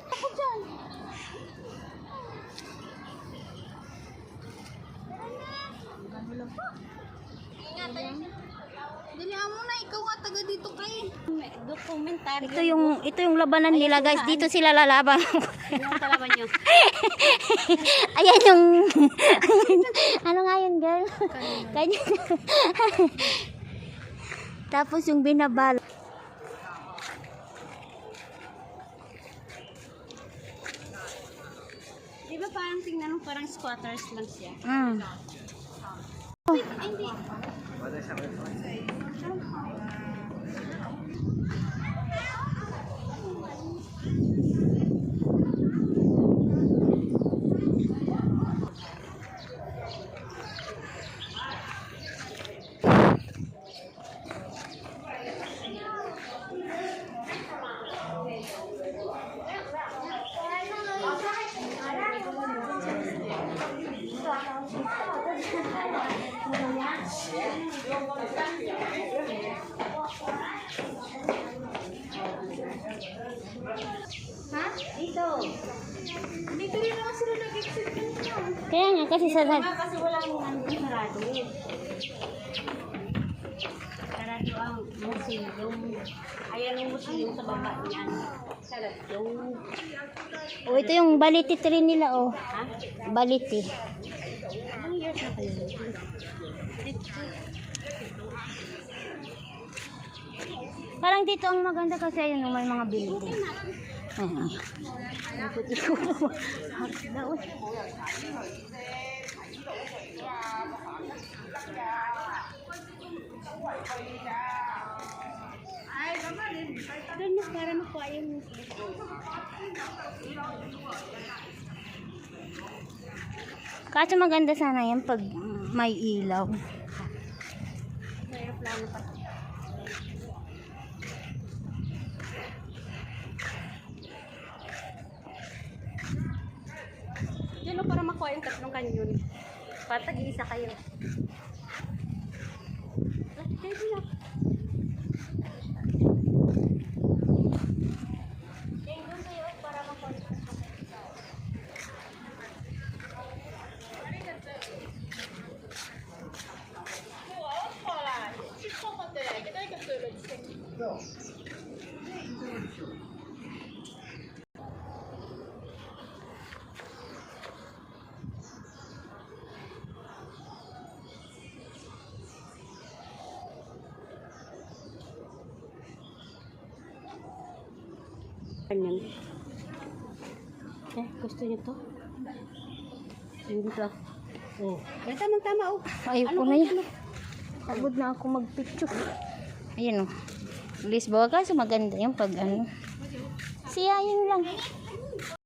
Ako dyan. Dali mo na, ikaw nga taga dito kay. Dokumentary. Ito yung labanan nila, guys. Dito sila lalaban. Ano talaban nyo? Ayan yung ano nga yun, girl? Kanya. Tapos yung binabal. Di ba parang tingnan mo, parang squatters lang siya? Hindi. Ha? Dito. Dito rin naman sila nag-exit nito. Kaya nga, kasi sa Kasi wala mong nandun sarado. Sarado ang museum. Ayan yung museum sa baba niyan. Sarado. oh, ito yung baliti tree nila, oh. Ha? Baliti. Anong years na kayo? Parang dito ang maganda kasi ayun, may mga building. Ayan. Doon na para makuha yung Kaso maganda sana yan pag may ilaw. aeroplano pa. Yan o, para makuha yung tatlong kanyon. Para tag-iisa kayo. Kayo na. Ganyan. Gusto niyo to? Hindi to. Oh. Tamang-tama, oh. Ayoko na yan. Pagod na ako magpicture. Ayan, oh. Please, bawa kaso maganda yan pag ano. Siya yun lang.